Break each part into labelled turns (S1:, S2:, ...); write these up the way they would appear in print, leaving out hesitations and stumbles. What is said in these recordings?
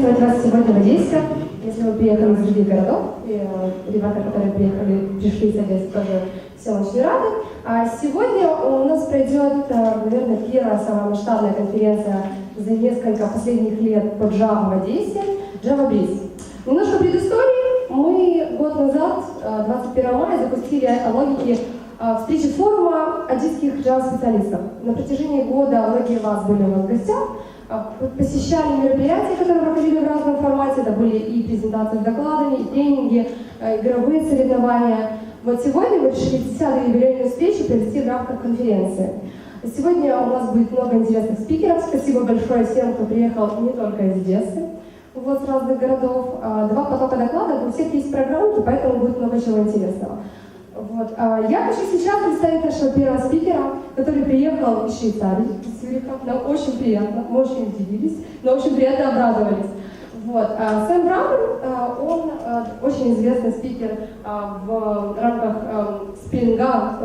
S1: приветствовать вас сегодня в Одессе. Если вы приехали из других городов, и ребята, которые пришли из Одессы, тоже все очень рады. Сегодня у нас пройдет, наверное, первая самая масштабная конференция за несколько последних лет по Java в Одессе, Java Breeze. Немножко предыстории. Мы год назад, 21 мая, запустили Логики встречи форума одесских Java-специалистов. На протяжении года многие из вас были у нас в гостях, посещали мероприятия, которые проходили в разном формате. Это были и презентации с докладами, и тренинги, игровые соревнования. Вот сегодня мы решили 10-ю юбилейную встречу провести в рамках конференции. Сегодня у нас будет много интересных спикеров. Спасибо большое всем, кто приехал не только из Одессы, вот, с разных городов. 2 потока докладов, у всех есть программы, поэтому будет много чего интересного. Вот. Я хочу сейчас представить нашего первого спикера, который приехал из Швейцарии, из Цюриха. Нам очень приятно, мы очень удивились, но очень приятно обрадовались. Вот. Сэм Brannen, он очень известный спикер в рамках спринга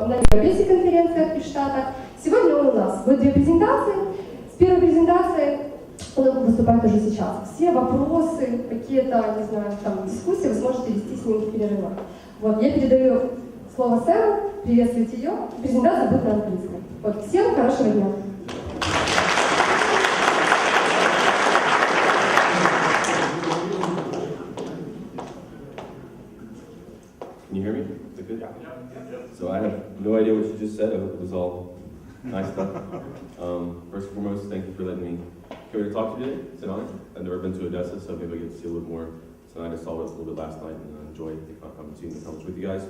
S1: на европейской конференции от Штата. Сегодня он у нас. Будет 2 презентации. С первой презентацией он выступает уже сейчас. Все вопросы, какие-то, не знаю, там, дискуссии вы сможете вести с ним в перерывах. Вот, я передаю слово Сэму, приветствуйте ее. Презентация будет на английском. Вот, всем хорошего дня.
S2: Can you hear me? Is it good? Yeah. So I have no idea what you just said. I hope it was all nice stuff. First and foremost, thank you for letting me come here to talk to you today. It's an honor. I've never been to Odessa, so maybe I get to see a little more tonight. I saw it a little bit last night and enjoyed seeing the conference with you guys.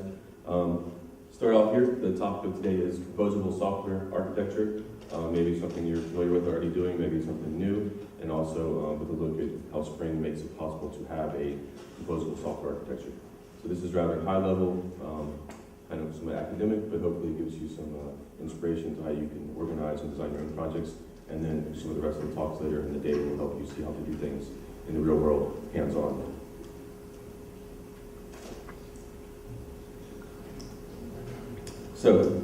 S2: Start off here. The topic of today is composable software architecture. Maybe something you're familiar with already doing, maybe something new, and also with a look at how Spring makes it possible to have a composable software architecture. So this is rather high level, kind of somewhat academic, but hopefully it gives you some inspiration to how you can organize and design your own projects. And then some of the rest of the talks later in the day will help you see how to do things in the real world, hands-on. So,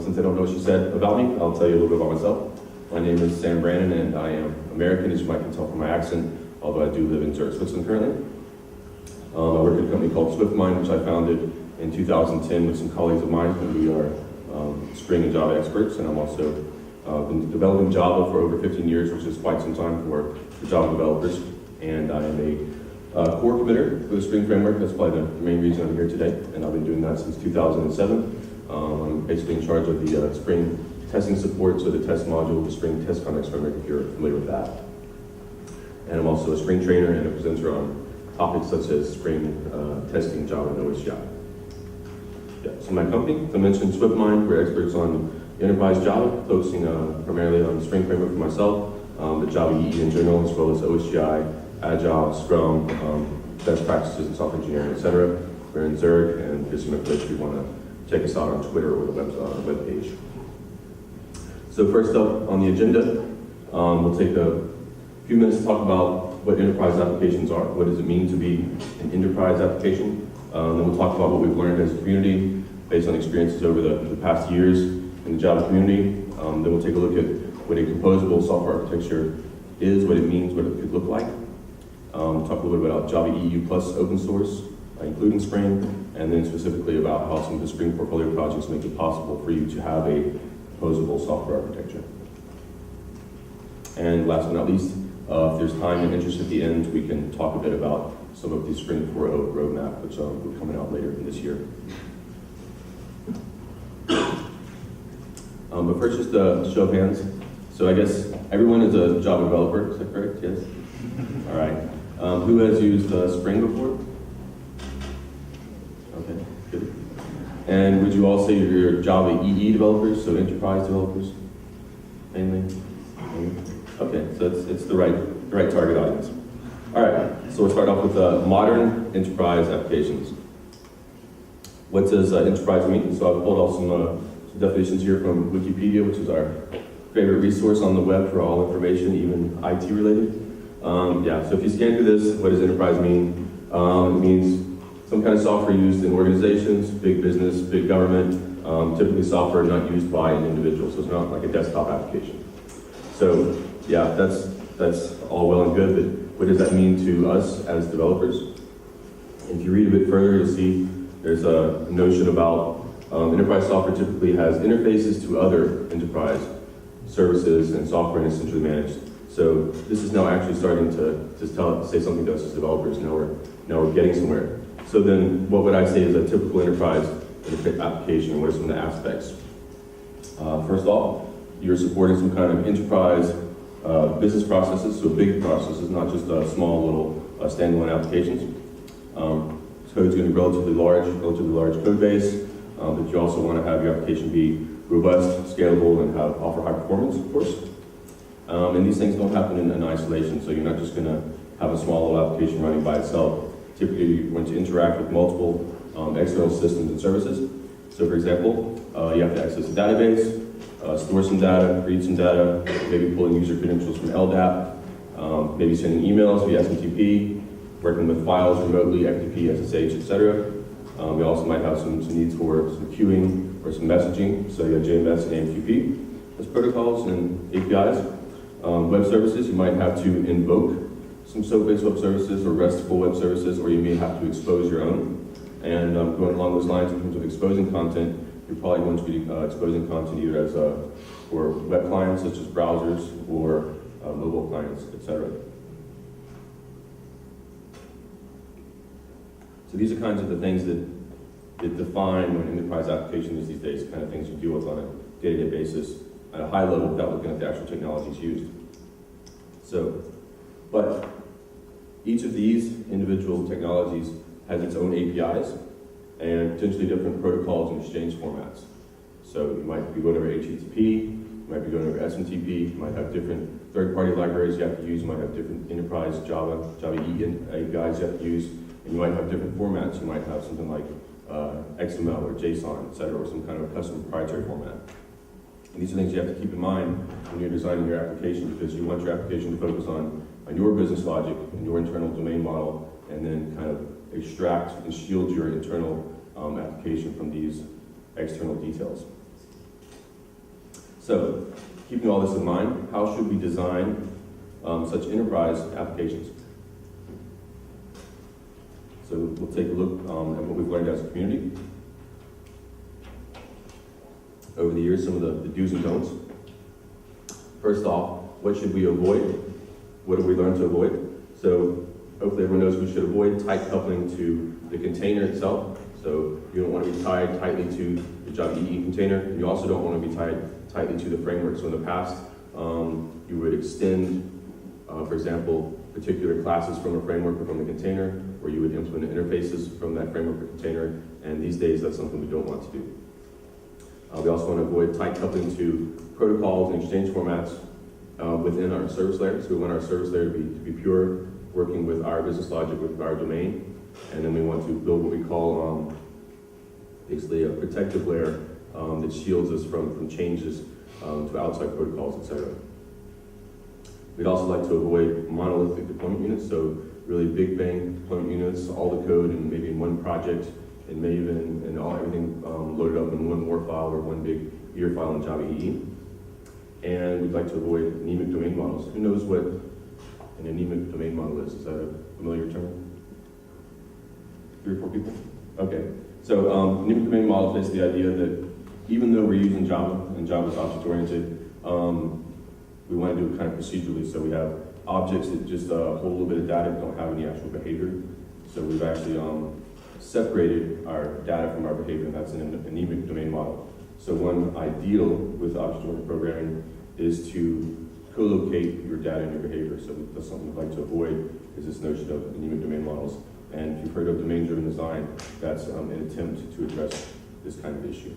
S2: since I don't know what she said about me, I'll tell you a little bit about myself. My name is Sam Brannen, and I am American, as you might tell from my accent, although I do live in Zurich, Switzerland currently. I work at a company called SwiftMind, which I founded in 2010 with some colleagues of mine, and we are Spring and Java experts, and I'm also been developing Java for over 15 years, which is quite some time for Java developers, and I am a core committer for the Spring framework. That's probably the main reason I'm here today, and I've been doing that since 2007. I'm basically in charge of the Spring testing support, so the test module, the Spring test context framework, if you're familiar with that. And I'm also a Spring trainer and a presenter on topics such as Spring testing, Java, and OSGI. Yeah, so my company, as I mentioned, SwiftMind, we're experts on enterprise Java, focusing primarily on the Spring framework for myself, the Java EE in general, as well as OSGI, Agile, Scrum, best practices in software engineering, etc. We're in Zurich, and here's some information if you want to check us out on Twitter or the web page. So first up on the agenda, we'll take a few minutes to talk about what enterprise applications are. What does it mean to be an enterprise application? Then we'll talk about what we've learned as a community based on experiences over the past years in the Java community. Then we'll take a look at what a composable software architecture is, what it means, what it could look like. We'll talk a little bit about Java EU plus open source, including Spring, and then specifically about how some of the Spring portfolio projects make it possible for you to have a composable software architecture. And last but not least, if there's time and interest at the end, we can talk a bit about some of the Spring 4.0 roadmap, which will be coming out later in this year. But first, just a show of hands. So I guess everyone is a Java developer, is that correct? Yes? All right. Who has used Spring before? Okay, good. And would you all say you're Java EE developers, so enterprise developers, mainly? Okay, so it's the right target audience. All right, so we'll start off with modern enterprise applications. What does enterprise mean? So I've pulled off some definitions here from Wikipedia, which is our favorite resource on the web for all information, even IT related. Yeah, so if you scan through this, what does enterprise mean? It means some kind of software used in organizations, big business, big government, typically software not used by an individual, so it's not like a desktop application. So yeah, that's all well and good, what does that mean to us as developers? If you read a bit further, you'll see there's a notion about enterprise software typically has interfaces to other enterprise services and software and is centrally managed. So this is now actually starting to say something to us as developers. Now we're getting somewhere. So then what would I say is a typical enterprise application? What are some of the aspects? First off, you're supporting some kind of enterprise business processes, so big processes, not just small little standalone applications. Code's going to be relatively large code base, but you also want to have your application be robust, scalable, and offer high performance, of course. And these things don't happen in isolation, so you're not just going to have a small little application running by itself. Typically, you want to interact with multiple external systems and services. So for example, you have to access a database, store some data, read some data, maybe pulling user credentials from LDAP, maybe sending emails via SMTP, working with files remotely, FTP, SSH, etc. We also might have some needs for some queuing or some messaging, so you have JMS and AMQP as protocols and APIs. Web services, you might have to invoke some SOAP-based web services or RESTful web services, or you may have to expose your own. And going along those lines in terms of exposing content, you're probably going to be exposing content either as for web clients such as browsers or mobile clients, etc. So these are kinds of the things that define what an enterprise application is these days, the kind of things you deal with on a day-to-day basis at a high level without looking at the actual technologies used. So, but each of these individual technologies has its own APIs and potentially different protocols and exchange formats. So you might be going over HTTP, you might be going over SMTP, you might have different third-party libraries you have to use, you might have different enterprise Java EE APIs you have to use, and you might have different formats. You might have something like XML or JSON, etc., or some kind of custom proprietary format. And these are things you have to keep in mind when you're designing your application, because you want your application to focus on your business logic and your internal domain model, and then kind of extract and shield your internal application from these external details. So, keeping all this in mind, how should we design such enterprise applications? So we'll take a look at what we've learned as a community. Over the years, some of the do's and don'ts. First off, what should we avoid? What have we learned to avoid? So hopefully everyone knows we should avoid tight coupling to the container itself. So you don't want to be tied tightly to the Java EE container. You also don't want to be tied tightly to the framework. So in the past, you would extend, for example, particular classes from a framework or from the container, or you would implement interfaces from that framework or container. And these days, that's something we don't want to do. We also want to avoid tight coupling to protocols and exchange formats within our service layer. So we want our service layer to be pure, working with our business logic, with our domain. And then we want to build what we call basically a protective layer that shields us from changes to outside protocols, etc. We'd also like to avoid monolithic deployment units, so really big bang deployment units, all the code and maybe in one project, and maybe even everything loaded up in one WAR file or one big year file in Java EE. And we'd like to avoid anemic domain models. Who knows what an anemic domain model is? Is that a familiar term? 3 or 4 people? Okay. So anemic domain model is the idea that even though we're using Java and Java is object-oriented, we want to do it kind of procedurally. So we have objects that just hold a little bit of data, don't have any actual behavior. So we've actually separated our data from our behavior, and that's an anemic domain model. So one ideal with object-oriented programming is to co-locate your data and your behavior. So that's something we'd like to avoid, is this notion of anemic domain models. And if you've heard of domain-driven design, that's an attempt to address this kind of issue.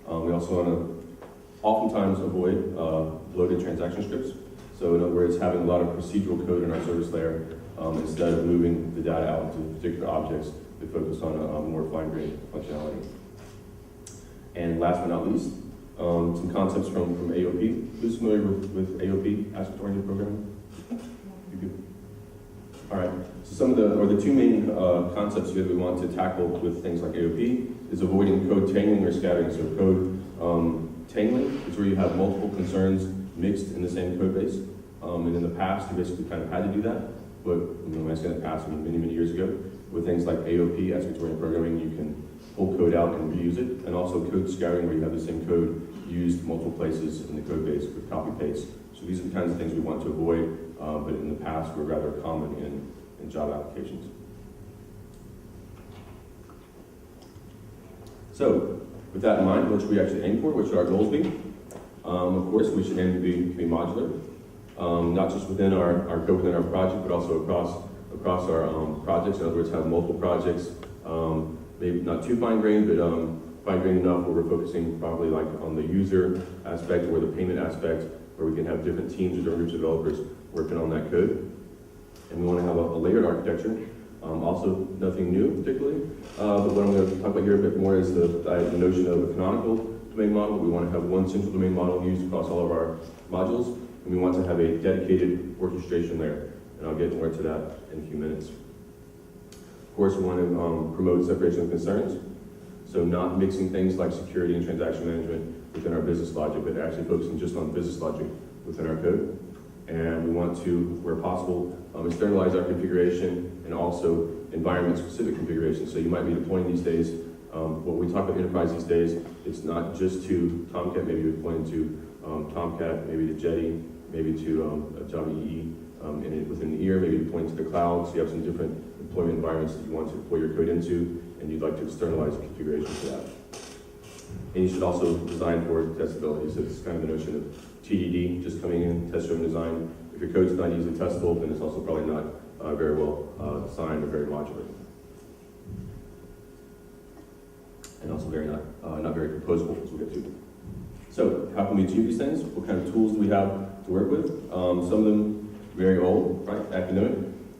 S2: We also want to oftentimes avoid bloated transaction scripts. So in other words, having a lot of procedural code in our service layer instead of moving the data out to particular objects to focus on a more fine-grained functionality. And last but not least, some concepts from AOP. Who's familiar with AOP, Object-Oriented Programming? You good? All right. So some of the 2 main concepts here that we want to tackle with things like AOP is avoiding code tangling or scattering. So code tangling is where you have multiple concerns mixed in the same code base. And in the past, you basically kind of had to do that. But when I say in the past, I mean many, many years ago, with things like AOP, aspect-oriented programming, you can pull code out and reuse it, and also code scouring, where you have the same code used multiple places in the code base with copy-paste. So these are the kinds of things we want to avoid, but in the past were rather common in Java applications. So, with that in mind, what should we actually aim for? What should our goals be? Of course, we should aim to be modular, not just within our code, within our project, but also across our projects. In other words, have multiple projects, maybe not too fine-grained, but fine-grained enough where we're focusing probably like on the user aspect or the payment aspect, where we can have different teams or different groups of developers working on that code. And we want to have a layered architecture. Also, nothing new particularly, but what I'm going to talk about here a bit more is the notion of a canonical domain model. We want to have one central domain model used across all of our modules, and we want to have a dedicated orchestration layer. And I'll get more to that in a few minutes. Of course, we want to promote separation of concerns, so not mixing things like security and transaction management within our business logic, but actually focusing just on business logic within our code. And we want to, where possible, externalize our configuration and also environment-specific configuration. So you might be deploying these days, when we talk about enterprise these days, it's not just to Tomcat, maybe you're deploying to Tomcat, maybe to Jetty, maybe to Java EE, and within the ear, maybe deploying to the cloud. So you have some different deployment environments that you want to deploy your code into, and you'd like to externalize the configuration for that. And you should also design for testability. So it's kind of the notion of TDD, just coming in, test-driven design. If your code's not easily testable, then it's also probably not very well designed or very modular. And also not very composable, as we'll get to. So how can we achieve these things? What kind of tools do we have to work with? Some of them very old, right? Academic,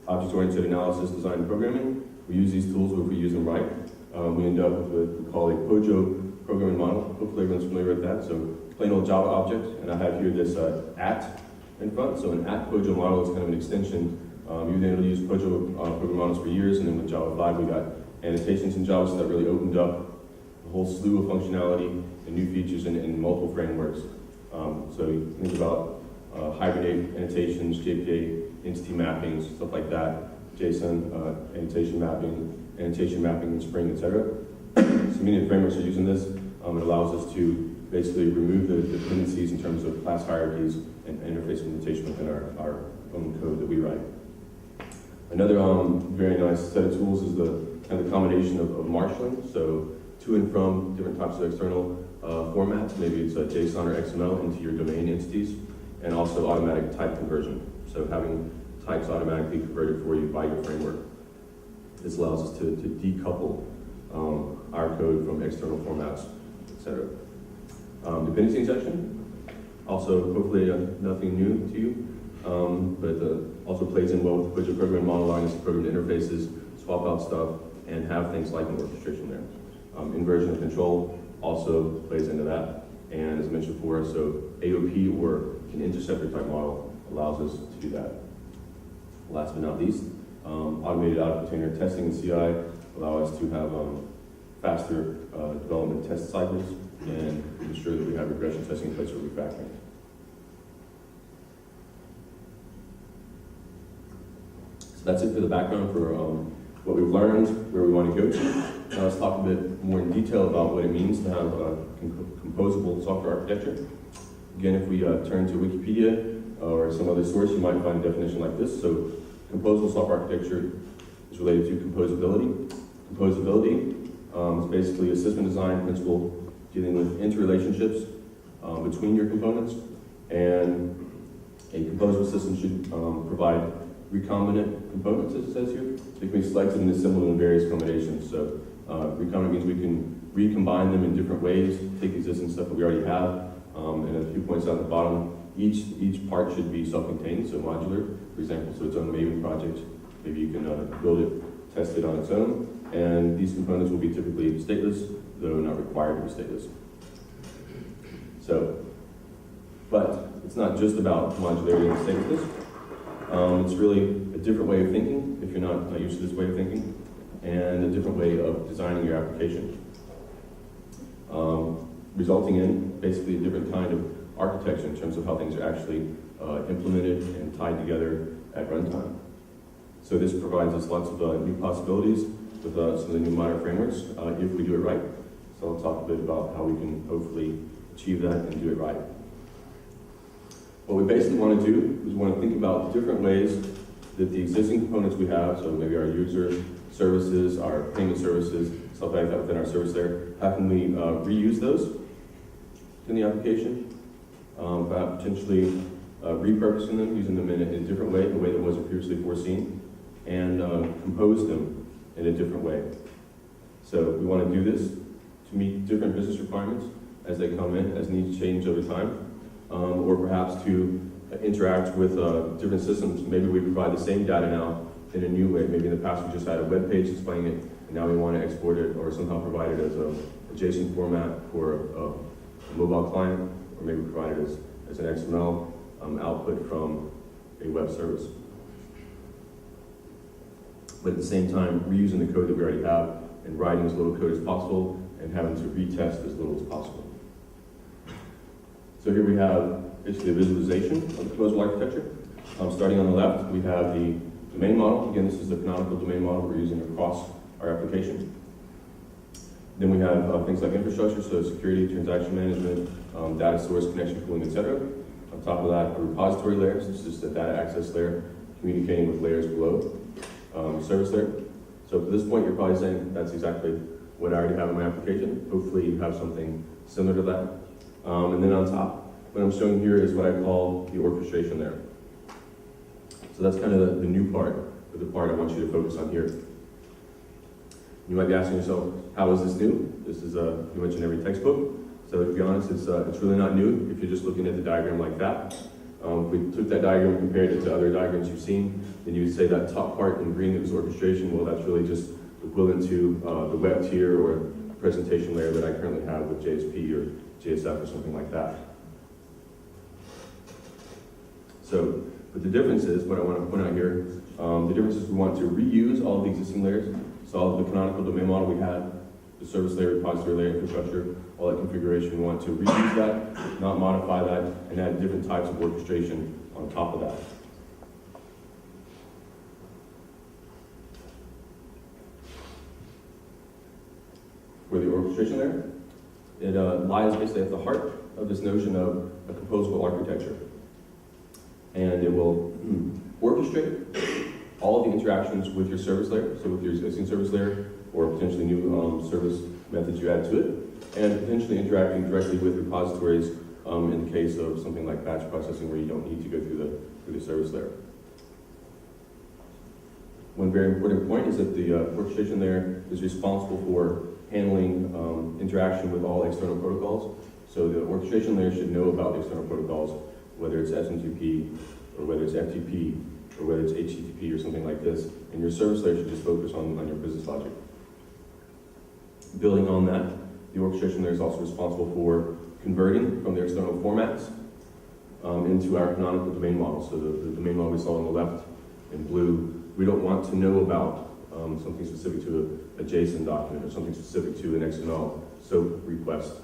S2: object-oriented analysis, design, and programming. We use these tools, but if we use them right, we end up with what we call a POJO programming model. Hopefully everyone's familiar with that. So plain old Java object, and I have here this at in front. So an at POJO model is kind of an extension. You've been able to use POJO programming models for years, and then with Java 5 we got annotations in Java, so that really opened up a whole slew of functionality and new features in multiple frameworks. So you think about Hibernate annotations, JPA entity mappings, stuff like that, JSON annotation mapping in Spring, etc. So many of the frameworks are using this. It allows us to basically remove the dependencies in terms of class hierarchies and interface implementation within our own code that we write. Another very nice set of tools is the kind of the combination of marshalling. So to and from different types of external formats. Maybe it's a JSON or XML into your domain entities, and also automatic type conversion. So having types automatically converted for you by your framework. This allows us to decouple our code from external formats, etc. Dependency injection, also hopefully nothing new to you, but also plays in well with the POJO programming model, allowing us to program interfaces, swap out stuff, and have things like an orchestration there. Inversion of control also plays into that, and as I mentioned before, so AOP or an interceptor type model allows us to do that. Last but not least, automated out-of-container testing and CI allow us to have faster development test cycles and ensure that we have regression testing in place for refactoring. So that's it for the background for what we've learned, where we want to go to. Now let's talk a bit more in detail about what it means to have a composable software architecture. Again, if we turn to Wikipedia or some other source, you might find a definition like this. So composable software architecture is related to composability. Composability is basically a system design principle dealing with interrelationships between your components, and a composable system should provide recombinant components, as it says here. They can be selected and assembled in various combinations. So recombinant means we can recombine them in different ways, take existing stuff that we already have, and a few points down at the bottom, each part should be self-contained, so modular, for example, so its own Maven project. Maybe you can build it, test it on its own, and these components will be typically stateless, though not required to be stateless. So, but it's not just about modularity and statelessness. It's really a different way of thinking, if you're not used to this way of thinking, and a different way of designing your application. Resulting in basically a different kind architecture in terms of how things are actually implemented and tied together at runtime. So this provides us lots of new possibilities with some of the new modern frameworks if we do it right. So I'll talk a bit about how we can hopefully achieve that and do it right. What we basically want to do is we want to think about different ways that the existing components we have, so maybe our user services, our payment services, stuff like that within our service layer, how can we reuse those in the application, perhaps potentially repurposing them, using them in a different way, the way that wasn't previously foreseen, and compose them in a different way. So we want to do this to meet different business requirements as they come in, as needs change over time, or perhaps to interact with different systems. Maybe we provide the same data now in a new way. Maybe in the past we just had a web page displaying it, and now we want to export it or somehow provide it as a JSON format for a mobile client, or maybe provide it as an XML output from a web service. But at the same time, reusing the code that we already have and writing as little code as possible and having to retest as little as possible. So here we have basically a visualization of the composable architecture. Starting on the left, we have the domain model. Again, this is the canonical domain model we're using across our application. Then we have things like infrastructure, so security, transaction management, data source, connection pooling, etc. On top of that, a repository layer. So this is the data access layer, communicating with layers below, service layer. So at this point, you're probably saying that's exactly what I already have in my application. Hopefully you have something similar to that. And then on top, what I'm showing here is what I call the orchestration layer. So that's kind of the new part, or the part I want you to focus on here. You might be asking yourself, how is this new? This is pretty much in every textbook. So to be honest, it's really not new if you're just looking at the diagram like that. If we took that diagram and compared it to other diagrams you've seen, then you would say that top part in green that was orchestration, well, that's really just equivalent to the web tier or presentation layer that I currently have with JSP or JSF or something like that. So, but the difference is, what I want to point out here, the difference is we want to reuse all of the existing layers. So all of the canonical domain model we had, the service layer, repository layer, infrastructure, all that configuration, we want to reuse that, not modify that, and add different types of orchestration on top of that. For the orchestration layer, it lies basically at the heart of this notion of a composable architecture. And it will orchestrate all of the interactions with your service layer, so with your existing service layer, or potentially new service methods you add to it, and potentially interacting directly with repositories in the case of something like batch processing where you don't need to go through the service layer. One very important point is that the orchestration layer is responsible for handling interaction with all external protocols. So the orchestration layer should know about the external protocols, whether it's SMTP, or whether it's FTP, or whether it's HTTP or something like this, and your service layer should just focus on your business logic. Building on that, the orchestration layer is also responsible for converting from the external formats into our canonical domain model. So the domain model we saw on the left in blue, we don't want to know about something specific to a JSON document or something specific to an XML SOAP request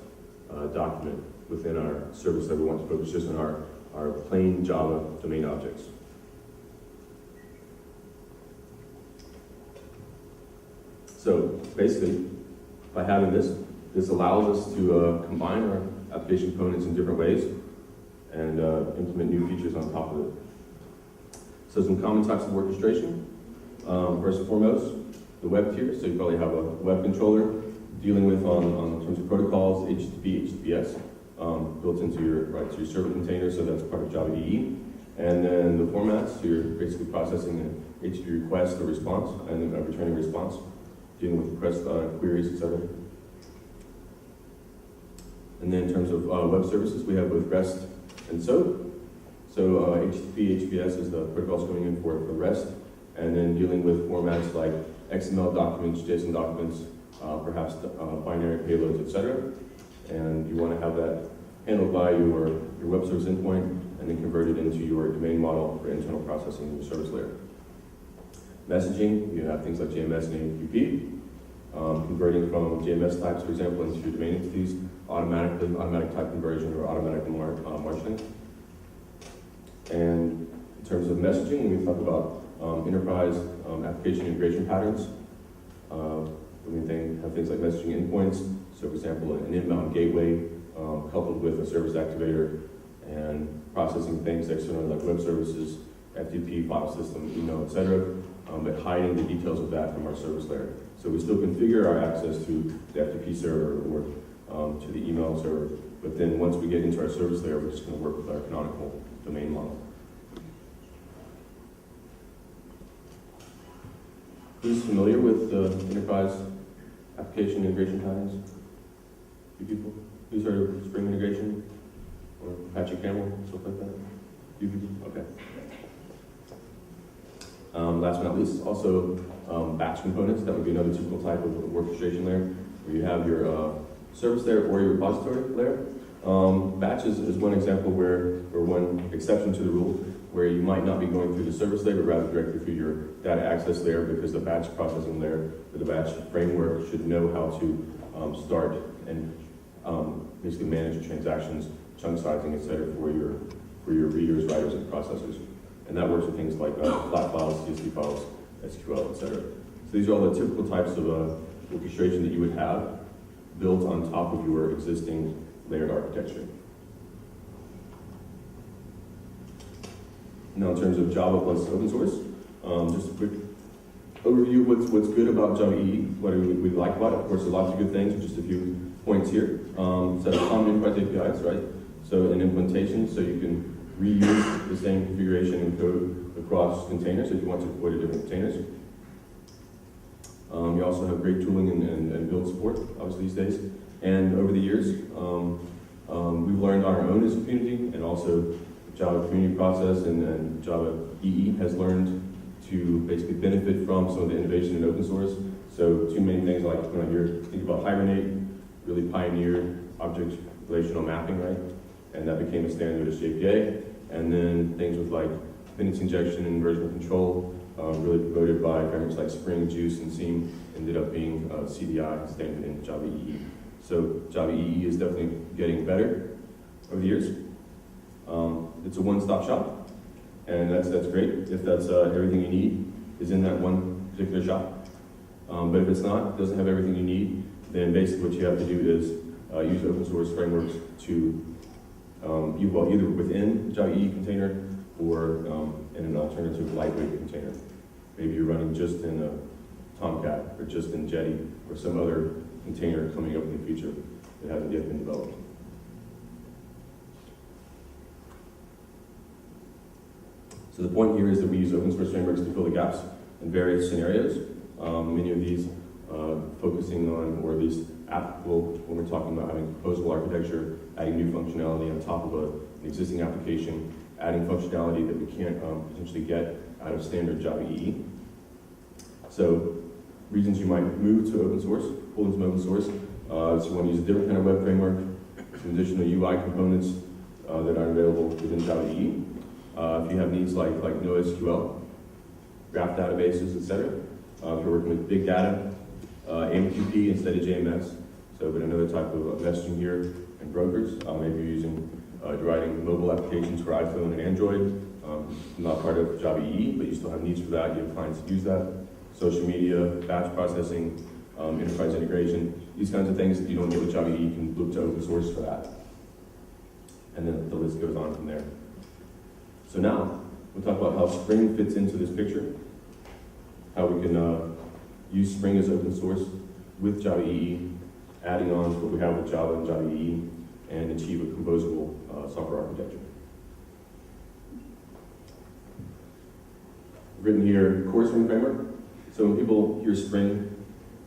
S2: document within our service layer. We want to focus just on our plain Java domain objects. So basically, by having this allows us to combine our application components in different ways and implement new features on top of it. So some common types of orchestration. First and foremost, the web tier. So you probably have a web controller dealing with on terms of protocols, HTTP, HTTPS, built into your server container, so that's part of Java EE. And then the formats, so you're basically processing an HTTP request or response, and then returning a response, dealing with request queries, etc. And then in terms of web services, we have both REST and SOAP. So HTTP, HTTPS is the protocols coming in for REST, and then dealing with formats like XML documents, JSON documents, perhaps binary payloads, etc. And you want to have that handled by your web service endpoint and then converted into your domain model for internal processing in your service layer. Messaging, you have things like JMS and AMQP. converting from JMS types, for example, into domain entities, automatic type conversion or automatic marshalling. And in terms of messaging, we talk about enterprise application integration patterns. We have things like messaging endpoints. So, for example, an inbound gateway coupled with a service activator and processing things externally like web services, FTP, file system, email, etc., but hiding the details of that from our service layer. So we still configure our access to the FTP server or to the email server, but then once we get into our service layer, we're just going to work with our canonical domain model. Who's familiar with enterprise application integration patterns? Few people? Who's heard of Spring integration? Or Apache Camel, stuff like that? Few people? Okay. Last but not least, also batch components. That would be another typical type of orchestration layer, where you have your service layer or your repository layer. Batch is one example or one exception to the rule, where you might not be going through the service layer, but rather directly through your data access layer, because the batch processing layer, or the batch framework, should know how to start and basically manage your transactions, chunk sizing, etc., for your readers, writers, and processors. And that works with things like flat files, CSV files, SQL, etc. So these are all the typical types of orchestration that you would have built on top of your existing layered architecture. Now, in terms of Java plus open source, just a quick overview of what's good about Java EE, what we like about it. Of course, there's lots of good things, just a few points here. So common enterprise APIs, right? So an implementation, so you can reuse the same configuration and code across containers if you want to deploy to different containers. You also have great tooling and build support, obviously, these days. And over the years, we've learned on our own as a community, and also Java community process and Java EE has learned to basically benefit from some of the innovation in open source. So two main things I like to put on here: think about Hibernate, really pioneered object relational mapping, right? And that became a standard as JPA. And then things with like dependency injection and version control, really promoted by frameworks like Spring, Juice, and Seam, ended up being CDI standard in Java EE. So Java EE is definitely getting better over the years. It's a one-stop shop, and that's great if that's everything you need is in that one particular shop. But if it's not, doesn't have everything you need, then basically what you have to do is use open source frameworks to either within Java EE container or in an alternative lightweight container. Maybe you're running just in a Tomcat or just in Jetty or some other container coming up in the future that hasn't yet been developed. So the point here is that we use open source frameworks to fill the gaps in various scenarios. Many of these focusing on, or at least applicable when we're talking about having composable architecture, adding new functionality on top of an existing application, adding functionality that we can't potentially get out of standard Java EE. So reasons you might move to open source, pull into open source, so you want to use a different kind of web framework, some additional UI components that are available within Java EE. If you have needs like NoSQL, graph databases, etc. If you're working with big data, AMQP instead of JMS, so but another type of messaging here, and brokers. Maybe you're using writing mobile applications for iPhone and Android, not part of Java EE, but you still have needs for that. You have clients that use that. Social media, batch processing, enterprise integration, these kinds of things that you don't get with Java EE, you can look to open source for that. And then the list goes on from there. So now, we'll talk about how Spring fits into this picture, how we can use Spring as open source with Java EE, adding on to what we have with Java and Java EE, and achieve a composable software architecture. I've written here core Spring framework. So when people hear Spring,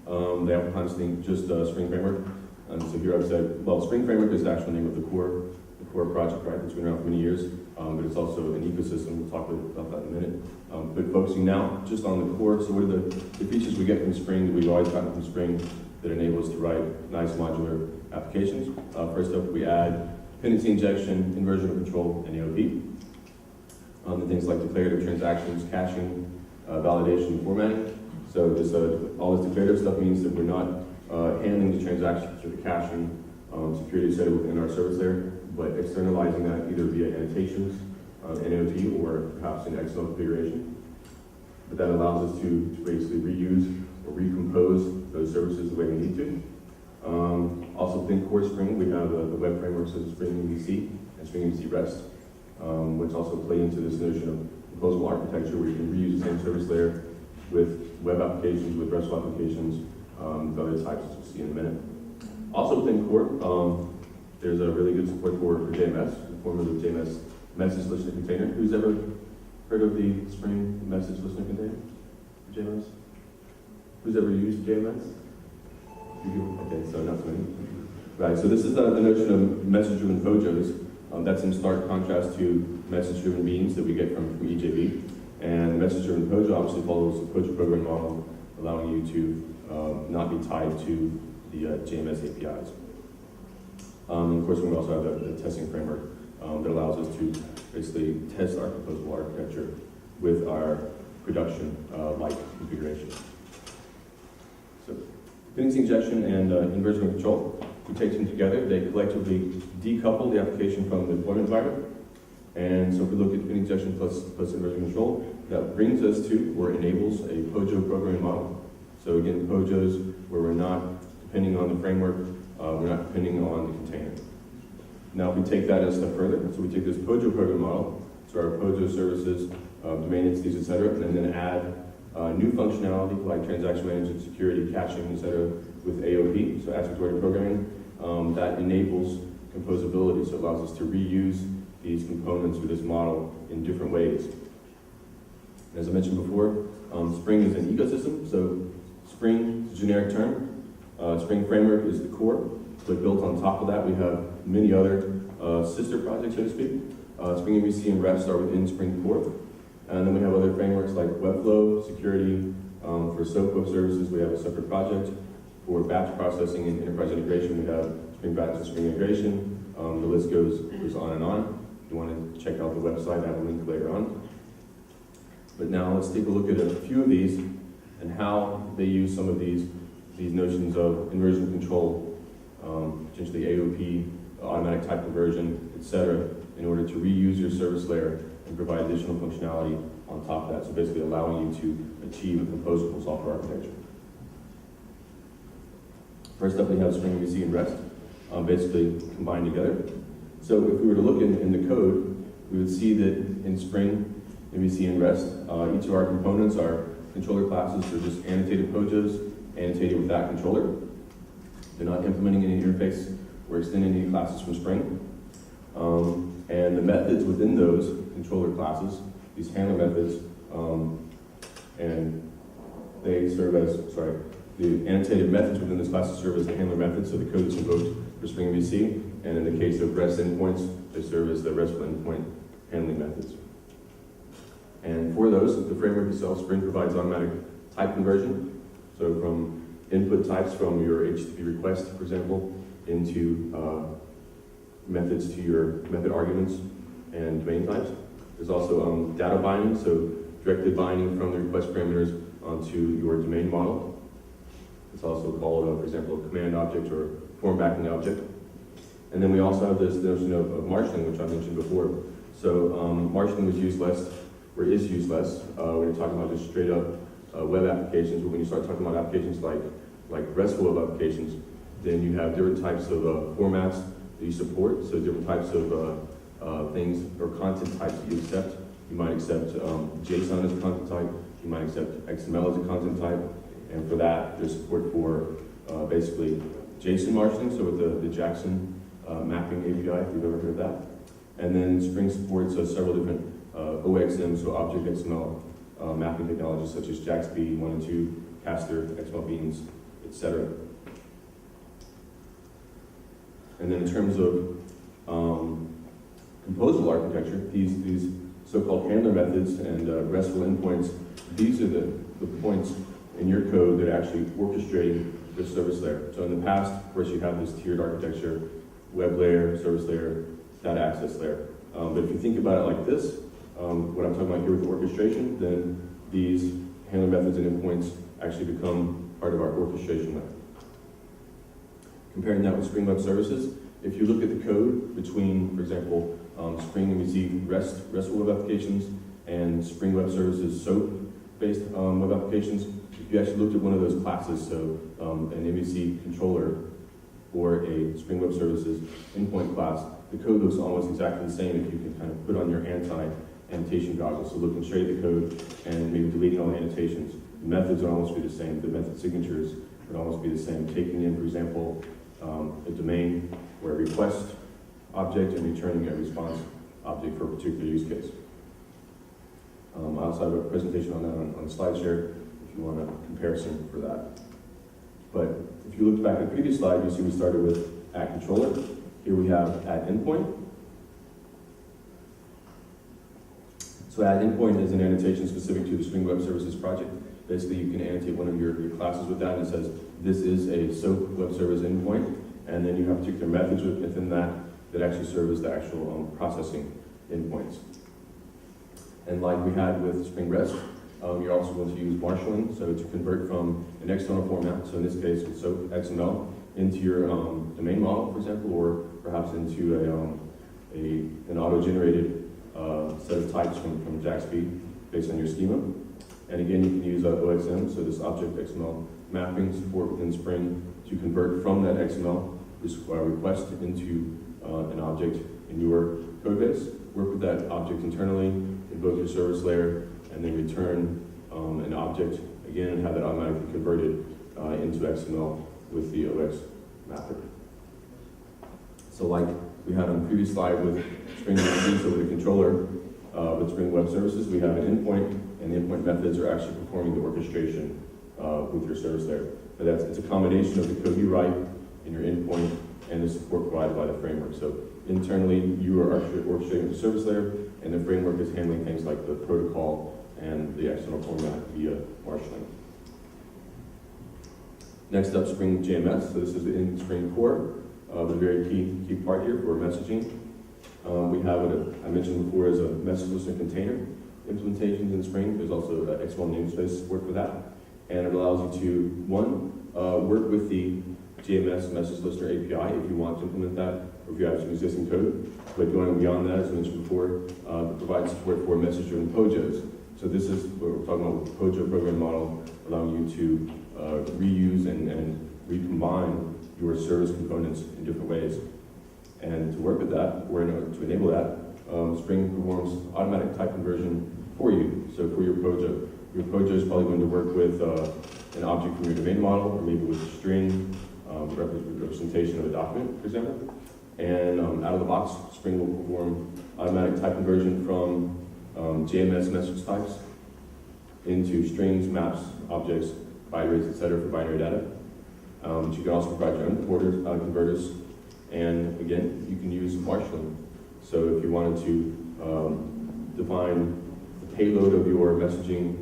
S2: they oftentimes think just Spring framework. And so here I've said, well, Spring framework is the actual name of the core project, right? It's been around for many years, but it's also an ecosystem. We'll talk about that in a minute. But focusing now just on the core. So what are the features we get from Spring that we've always gotten from Spring that enable us to write nice modular applications? First up, we add dependency injection, inversion of control, and AOP. And things like declarative transactions, caching, validation, and formatting. So this, all this declarative stuff means that we're not handling the transactions or the caching security set within our service layer, but externalizing that either via annotations, NOT, or perhaps in XML configuration. But that allows us to basically reuse or recompose those services the way we need to. Also within core Spring, we have the web frameworks of Spring MVC and Spring MVC REST, which also play into this notion of composable architecture where you can reuse the same service layer with web applications, with RESTful applications, with other types, as we'll see in a minute. Also within core, there's a really good support for JMS, the form of the JMS message listener container. Who's ever heard of the Spring message listener container? JMS? Who's ever used JMS? Okay, so not so many. Right, so this is the notion of message-driven POJOs. That's in stark contrast to message-driven beans that we get from EJB. And message-driven POJO obviously follows the POJO program model, allowing you to not be tied to the JMS APIs. And of course, we also have the testing framework that allows us to basically test our composable architecture with our production-like configuration. So, dependency injection and inversion control, we take them together. They collectively decouple the application from the deployment environment. And so if we look at dependency injection plus inversion control, that brings us to or enables a POJO programming model. So again, POJOs where we're not depending on the framework, we're not depending on the container. Now if we take that a step further, so we take this POJO program model, so our POJO services, domain entities, etc., and then add new functionality like transaction management, security, caching, etc., with AOP, so attribute-oriented programming, that enables composability, so it allows us to reuse these components or this model in different ways. As I mentioned before, Spring is an ecosystem, so Spring is a generic term. Spring Framework is the core, but built on top of that we have many other sister projects, so to speak. Spring MVC and REST are within Spring Core. And then we have other frameworks like Webflow, security. For SOAP web services, we have a separate project. For batch processing and enterprise integration, we have Spring Batch and Spring Integration. The list goes on and on. If you want to check out the website, I have a link later on. But now let's take a look at a few of these and how they use some of these notions of inversion control, potentially AOP, automatic type conversion, etc., in order to reuse your service layer and provide additional functionality on top of that. So basically allowing you to achieve a composable software architecture. First up, we have Spring MVC and REST, basically combined together. So if we were to look in the code, we would see that in Spring MVC and REST, each of our components are controller classes, so just annotated POJOs, annotated with that controller. They're not implementing any interface or extending any classes from Spring. And the methods within those controller classes, these handler methods, and they serve as, the annotated methods within this class serve as the handler methods, so the code is invoked for Spring MVC, and in the case of REST endpoints, they serve as the RESTful endpoint handling methods. And for those, the framework itself, Spring provides automatic type conversion, so from input types from your HTTP request, for example, into methods to your method arguments and domain types. There's also data binding, so directly binding from the request parameters onto your domain model. It's also called, for example, a command object or form backing object. And then we also have this notion of marshalling, which I mentioned before. So marshalling was used less, or is used less, when you're talking about just straight up web applications. But when you start talking about applications like RESTful web applications, then you have different types of formats that you support. So different types of things or content types that you accept. You might accept JSON as a content type. You might accept XML as a content type. And for that, there's support for basically JSON marshalling, so with the Jackson mapping API, if you've ever heard of that. And then Spring supports several different OXM, so Object XML mapping technologies such as JAXB 1 and 2, Castor, XML Beans, etc. And then in terms of composable architecture, these so-called handler methods and RESTful endpoints, these are the points in your code that are actually orchestrating the service layer. So in the past, of course, you have this tiered architecture, web layer, service layer, data access layer. But if you think about it like this, what I'm talking about here with orchestration, then these handling methods and endpoints actually become part of our orchestration layer. Comparing that with Spring Web Services, if you look at the code between, for example, Spring MVC RESTful web applications and Spring Web Services SOAP-based web applications, if you actually looked at one of those classes, so an MVC controller or a Spring Web Services endpoint class, the code looks almost exactly the same if you can kind of put on your anti-annotation goggles, so looking straight at the code and maybe deleting all the annotations. The methods would almost be the same. The method signatures would almost be the same. Taking in, for example, a domain or a request object and returning a response object for a particular use case. I also have a presentation on that on SlideShare if you want a comparison for that. But if you look back at the previous slide, you see we started with @controller. Here we have @endpoint. So @endpoint is an annotation specific to the Spring Web Services project. Basically, you can annotate one of your classes with that, and it says, this is a SOAP web service endpoint, and then you have particular methods within that actually serve as the actual processing endpoints. And like we had with Spring REST, you're also going to use marshalling, so to convert from an external format, so in this case with SOAP XML, into your domain model, for example, or perhaps into an auto-generated set of types from JAXB based on your schema. And again, you can use OXM, so this object XML mapping support within Spring to convert from that XML request into an object in your code base. Work with that object internally, invoke your service layer, and then return an object again and have that automatically converted into XML with the OX mapper. So like we had on the previous slide with Spring MVC, so with the controller, with Spring Web Services, we have an endpoint, and the endpoint methods are actually performing the orchestration with your service layer. But it's a combination of the code you write in your endpoint and the support provided by the framework. So internally, you are actually orchestrating the service layer, and the framework is handling things like the protocol and the external format via marshalling. Next up, Spring JMS. So this is the in-Spring core, the very key part here for messaging. We have what I mentioned before is a message listener container implementations in Spring. There's also XML namespace support for that. And it allows you to, one, work with the JMS message listener API if you want to implement that, or if you have some existing code. But going beyond that, as I mentioned before, provide support for message-driven POJOs. So this is what we're talking about with the POJO program model, allowing you to reuse and recombine your service components in different ways. And to work with that, or to enable that, Spring performs automatic type conversion for you. So for your POJO is probably going to work with an object from your domain model, or maybe with a string, representation of a document, for example. And out of the box, Spring will perform automatic type conversion from JMS message types into strings, maps, objects, binaries, etc. for binary data. But you can also provide your own converters. And again, you can use marshalling. So if you wanted to define the payload of your messaging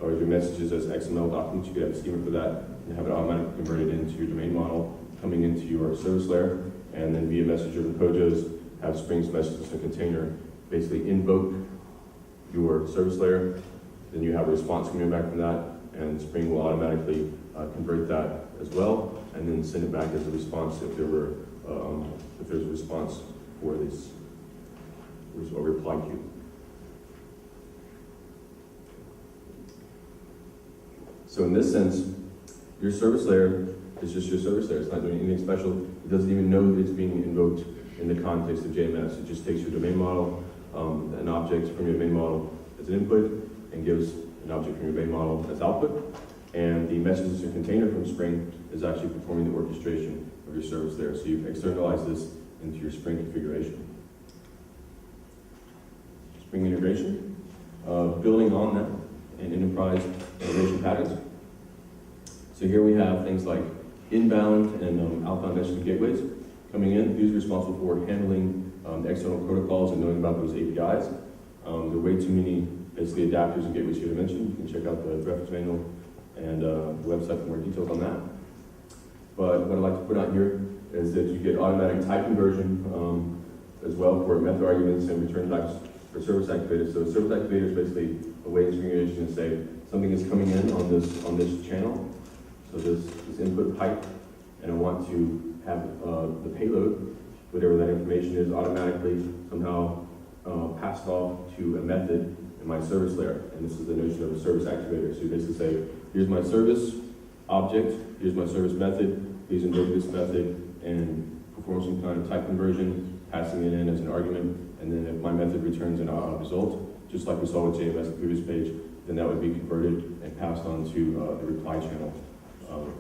S2: or your messages as XML documents, you could have a schema for that and have it automatically converted into your domain model, coming into your service layer, and then via message-driven POJOs, have Spring's message listener container basically invoke your service layer. Then you have a response coming back from that, and Spring will automatically convert that as well, and then send it back as a response if there's a response for this or reply queue. So in this sense, your service layer is just your service layer. It's not doing anything special. It doesn't even know that it's being invoked in the context of JMS. It just takes your domain model, an object from your domain model as an input, and gives an object from your domain model as output. And the message listener container from Spring is actually performing the orchestration of your service layer. So you've externalized this into your Spring configuration. Spring integration, building on that and enterprise integration patterns. So here we have things like inbound and outbound messaging gateways coming in. These are responsible for handling the external protocols and knowing about those APIs. There are way too many basically adapters and gateways here to mention. You can check out the reference manual and the website for more details on that. But what I'd like to put out here is that you get automatic type conversion as well for method arguments and return types for service activators. So service activator is basically a way in configuration to say something is coming in on this channel, so this input pipe, and I want to have the payload, whatever that information is, automatically somehow passed off to a method in my service layer. And this is the notion of a service activator. So you basically say, here's my service object, here's my service method, please invoke this method and perform some kind of type conversion, passing it in as an argument, and then if my method returns a result, just like we saw with JMS the previous page, then that would be converted and passed on to the reply channel,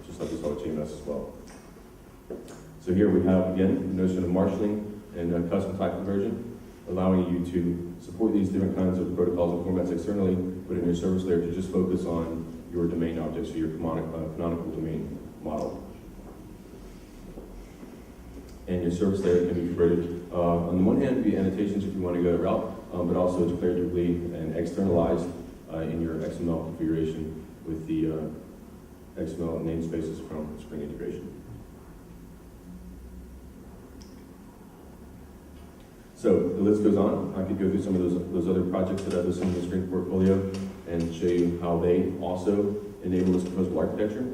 S2: just like we saw with JMS as well. So here we have, again, the notion of marshalling and custom type conversion, allowing you to support these different kinds of protocols and formats externally, but in your service layer to just focus on your domain objects, or your canonical domain model. And your service layer can be converted, on the one hand, via annotations if you want to go that route, but also declaratively and externalized in your XML configuration with the XML namespaces from Spring Integration. So the list goes on. I could go through some of those other projects that I listed in the Spring portfolio and show you how they also enable this composable architecture.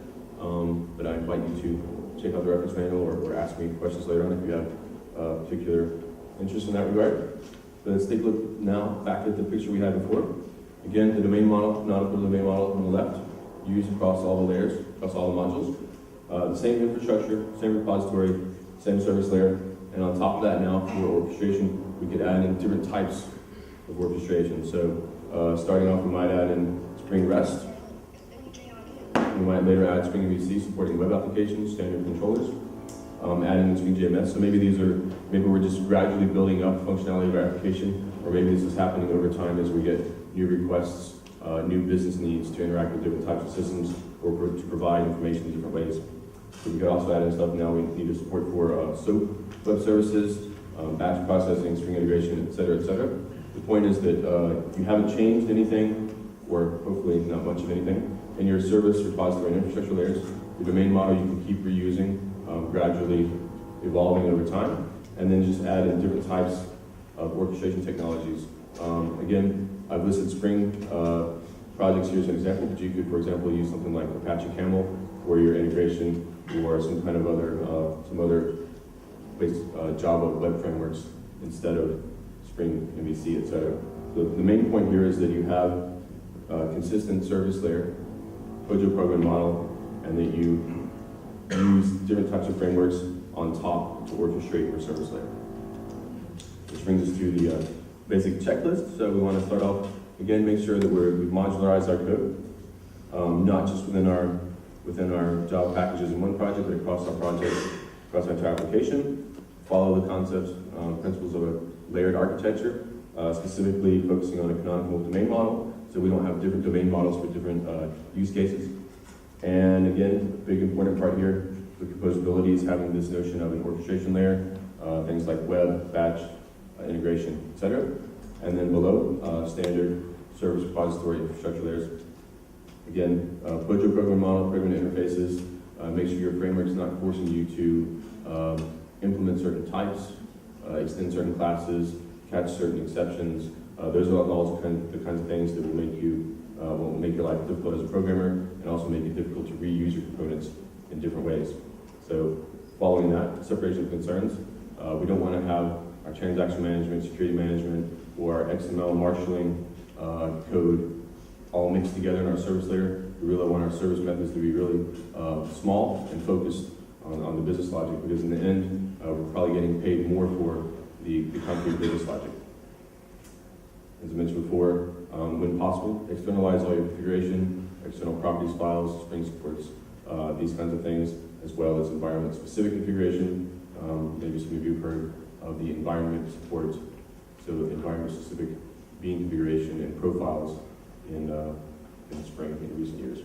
S2: But I invite you to check out the reference manual or ask me questions later on if you have particular interest in that regard. But let's take a look now back at the picture we had before. Again, the domain model, canonical domain model on the left, used across all the layers, across all the modules. The same infrastructure, same repository, same service layer. And on top of that now, for orchestration, we could add in different types of orchestration. So starting off, we might add in Spring REST. We might later add Spring MVC supporting web applications, standard controllers, adding in Spring JMS. So maybe we're just gradually building up functionality of our application, or maybe this is happening over time as we get new requests, new business needs to interact with different types of systems, or to provide information in different ways. So we could also add in stuff now we need support for SOAP web services, batch processing, string integration, et cetera, et cetera. The point is that if you haven't changed anything, or hopefully not much of anything, in your service, repository, and infrastructure layers, the domain model you can keep reusing, gradually evolving over time, and then just add in different types of orchestration technologies. Again, I've listed Spring projects here as an example, but you could, for example, use something like Apache Camel for your integration, or some kind of other Java web frameworks instead of Spring MVC, etc. So the main point here is that you have a consistent service layer, POJO program model, and that you use different types of frameworks on top to orchestrate your service layer. Which brings us to the basic checklist. So we want to start off, again, make sure that we've modularized our code, not just within our Java packages in one project, but across our project, across our entire application. Follow the concepts, principles of a layered architecture, specifically focusing on a canonical domain model, so we don't have different domain models for different use cases. And again, a big important part here, the composability is having this notion of an orchestration layer, things like web, batch, integration, etc. And then below, standard service repository infrastructure layers. Again, POJO program model, program interfaces, make sure your framework's not forcing you to implement certain types, extend certain classes, catch certain exceptions. Those are all the kinds of things that will make your life difficult as a programmer, and also make it difficult to reuse your components in different ways. So following that, separation of concerns, we don't want to have our transaction management, security management, or our XML marshalling code all mixed together in our service layer. We really want our service methods to be really small and focused on the business logic, because in the end, we're probably getting paid more for the concrete business logic. As I mentioned before, when possible, externalize all your configuration, external properties files, Spring supports these kinds of things, as well as environment-specific configuration. Maybe some of you have heard of the environment support, so environment-specific bean configuration and profiles in Spring in recent years.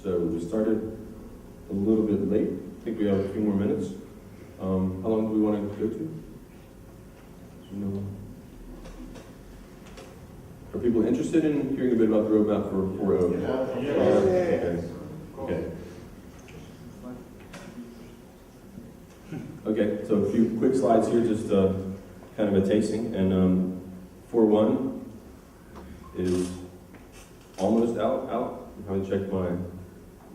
S2: So we started a little bit late. I think we have a few more minutes. How long do we want to go to? Are people interested in hearing a bit about the roadmap for 4.0? Yeah. Okay. Okay, so a few quick slides here, just kind of a tasting. And 4.1 is almost out. I haven't checked my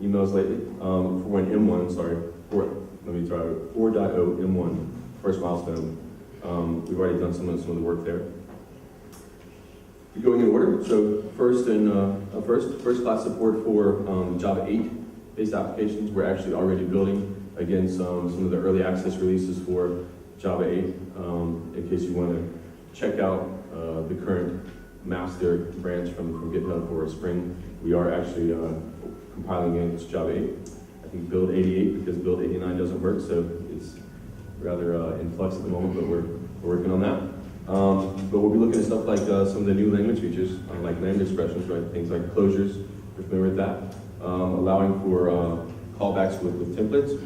S2: emails lately. For an M1, sorry, 4.0 M1, first milestone. We've already done some of the work there. Going in order, so first class support for Java 8 based applications. We're actually already building against some of the early access releases for Java 8. In case you want to check out the current master branch from GitHub for Spring, we are actually compiling against Java 8. I think build 88 because build 89 doesn't work, so it's rather in flux at the moment, but we're working on that. But we'll be looking at stuff like some of the new language features, like lambda expressions, right? Things like closures, we're familiar with that. Allowing for callbacks with templates.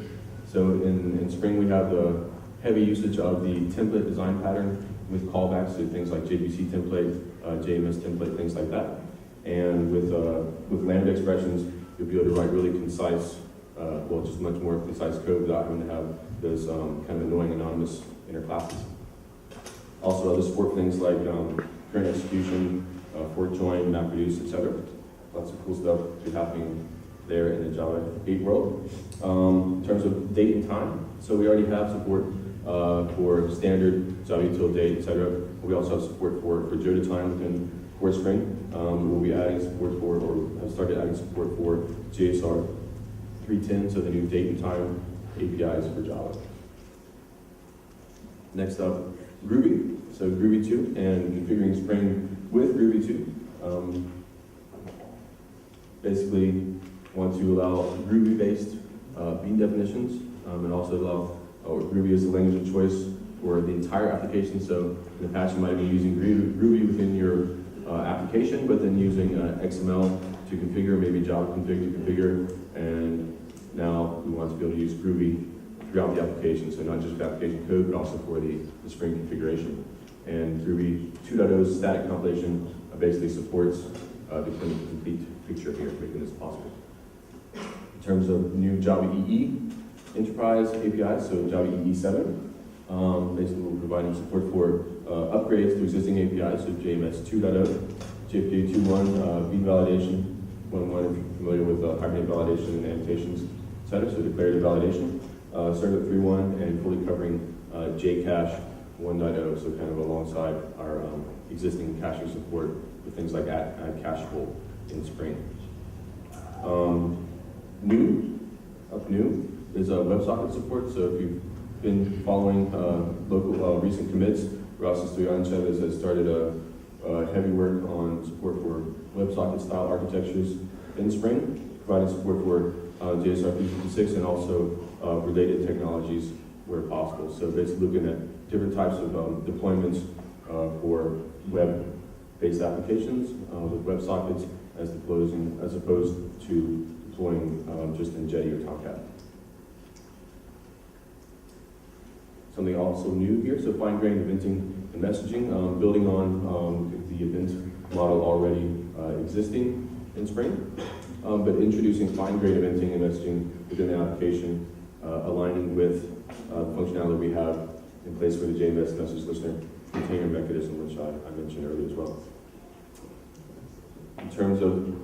S2: So in Spring, we have the heavy usage of the template design pattern with callbacks to things like JVC template, JMS template, things like that. And with lambda expressions, you'll be able to write really concise, just much more concise code without having to have those kind of annoying anonymous inner classes. Also, other support things like current execution, fork join, MapReduce, etc. Lots of cool stuff is happening there in the Java 8 world. In terms of date and time, so we already have support for standard Java util date, etc. We also have support for Jota time within Core Spring. We'll be adding support for, or have started adding support for JSR 3.10, so the new date and time APIs for Java. Next up, Groovy. So Groovy 2 and configuring Spring with Groovy 2. Basically, want to allow Groovy-based bean definitions and also allow Groovy as the language of choice for the entire application. So in the past, you might be using Groovy within your application, but then using XML to configure, maybe Java config to configure, and now we want to be able to use Groovy throughout the application, so not just for application code, but also for the Spring configuration. And Groovy 2.0's static compilation basically supports the complete picture here, making this possible. In terms of new Java EE Enterprise APIs, so Java EE 7, basically we're providing support for upgrades to existing APIs, so JMS 2.0, JFK 2.1, bean validation, 1.1 if you're familiar with hibernate validation and annotations, etc., so declarative validation. Servlet 3.1 and fully covering JCache 1.0, so kind of alongside our existing caching support with things like add cacheable in Spring. New is WebSocket support. So if you've been following local recent commits, Ross Stoyanchev has started a heavy work on support for WebSocket style architectures in Spring, providing support for JSR 356 and also related technologies where possible. So basically looking at different types of deployments for web-based applications with WebSockets as opposed to deploying just in Jetty or Tomcat. Something also new here, so fine-grained eventing and messaging, building on the event model already existing in Spring, but introducing fine-grained eventing and messaging within the application, aligning with the functionality we have in place for the JMS message listener container mechanism, which I mentioned earlier as well. In terms of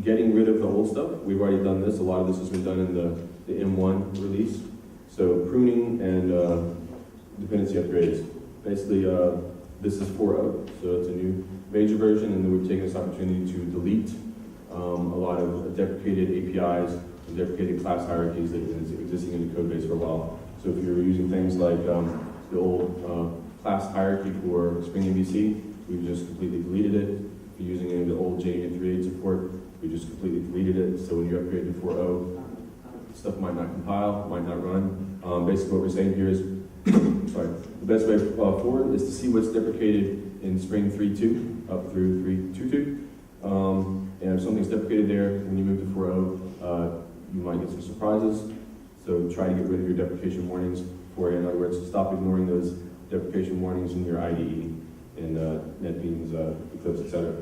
S2: getting rid of the old stuff, we've already done this. A lot of this has been done in the M1 release. So pruning and dependency upgrades. Basically, this is 4.0, so it's a new major version, and then we've taken this opportunity to delete a lot of deprecated APIs and deprecated class hierarchies that have been existing in the code base for a while. So if you're using things like the old class hierarchy for Spring MVC, we've just completely deleted it. If you're using any of the old JUnit 3.8 support, we just completely deleted it. So when you upgrade to 4.0, stuff might not compile, might not run. Basically what we're saying here is, sorry, the best way forward is to see what's deprecated in Spring 3.2 up through 3.2.2. And if something's deprecated there, when you move to 4.0, you might get some surprises. So try to get rid of your deprecation warnings for it. In other words, stop ignoring those deprecation warnings in your IDE, in NetBeans, Eclipse, etc.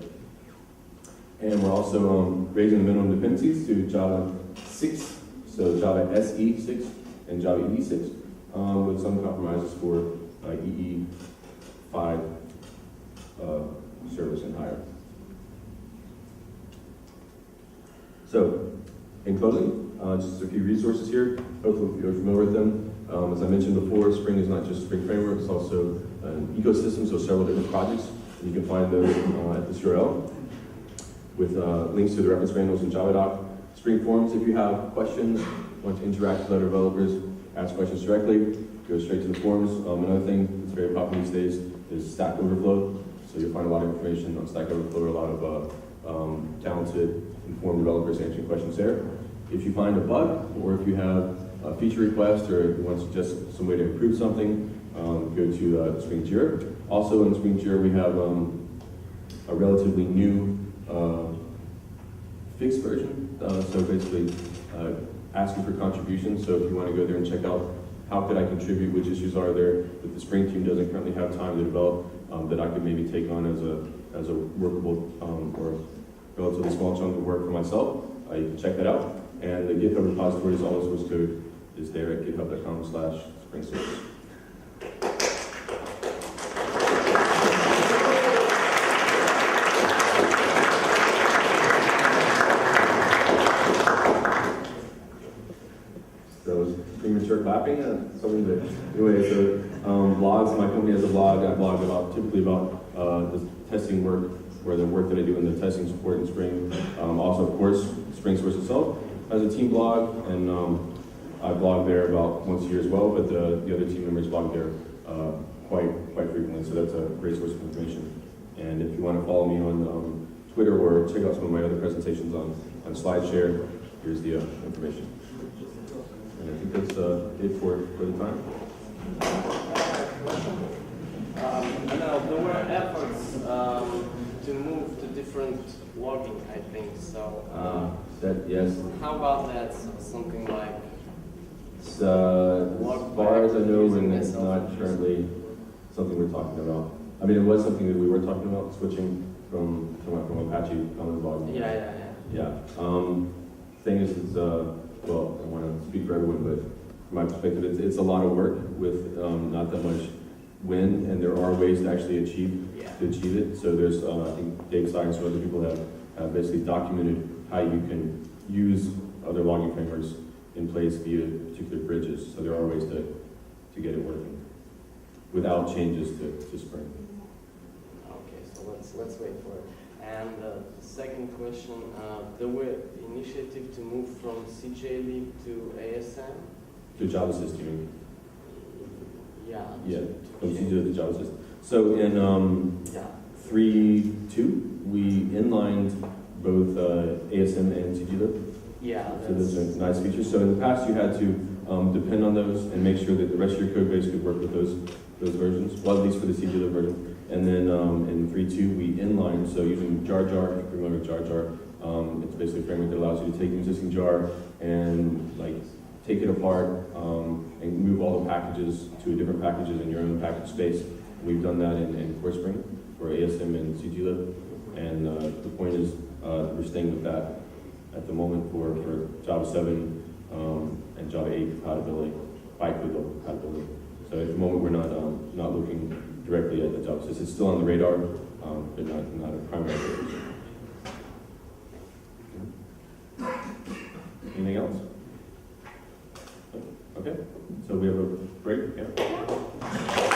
S2: And we're also raising the minimum dependencies to Java 6, so Java SE 6 and Java EE 6, with some compromises for EE 5 service and higher. So, in closing, just a few resources here. Hopefully you're familiar with them. As I mentioned before, Spring is not just a Spring framework, it's also an ecosystem, so several different projects. And you can find those at this URL with links to the reference manuals and Java doc. Spring forums, if you have questions, want to interact with other developers, ask questions directly, go straight to the forums. Another thing that's very popular these days is Stack Overflow. So you'll find a lot of information on Stack Overflow, a lot of talented, informed developers answering questions there. If you find a bug, or if you have a feature request, or if you want to suggest some way to improve something, go to Spring Jira. Also in Spring Jira, we have a relatively new fixed version. So basically, asking for contributions. So if you want to go there and check out how could I contribute, which issues are there that the Spring team doesn't currently have time to develop, that I could maybe take on as a workable or relatively small chunk of work for myself, you can check that out. And the GitHub repository is all the source code is there at github.com/Spring Source. So premature clapping, something that, anyway, so blogs, my company has a blog. I blog typically about the testing work, or the work that I do in the testing support in Spring. Also, of course, Spring Source itself has a team blog, and I blog there about once a year as well, but the other team members blog there quite frequently, so that's a great source of information. And if you want to follow me on Twitter or check out some of my other presentations on SlideShare, here's the information. And I think that's it for the time.
S3: Now, there were efforts to move to different logging, I think, so.
S2: Yes.
S3: How about that? So something like.
S2: As far as I know, and it's not currently something we're talking about. I mean, it was something that we were talking about, switching from Apache Commons logging.
S3: Yeah.
S2: Thing is, well, I don't want to speak for everyone, but from my perspective, it's a lot of work with not that much win, and there are ways to actually achieve it. So there's, I think Dave Science and other people have basically documented how you can use other logging frameworks in place via particular bridges. So there are ways to get it working without changes to Spring.
S3: Okay, so let's wait for it. And the second question, there were initiative to move from CJLib to ASM?
S2: To Java system.
S3: Yeah.
S2: From CJLib to Java system. So in 3.2, we inlined both ASM and CJLib.
S3: Yeah.
S2: So those are nice features. So in the past, you had to depend on those and make sure that the rest of your code base could work with those versions, well, at least for the CJLib version. And then in 3.2, we inlined, so using jar, if you're familiar with jar, it's basically a framework that allows you to take an existing jar and take it apart and move all the packages to different packages in your own package space. We've done that in Core Spring for ASM and CJLib. And the point is we're staying with that at the moment for Java 7 and Java 8 compatibility, bytecode compatibility. So at the moment we're not looking directly at the Java system. It's still on the radar, but not a primary focus. Anything else? Okay, so we have a break. Yeah.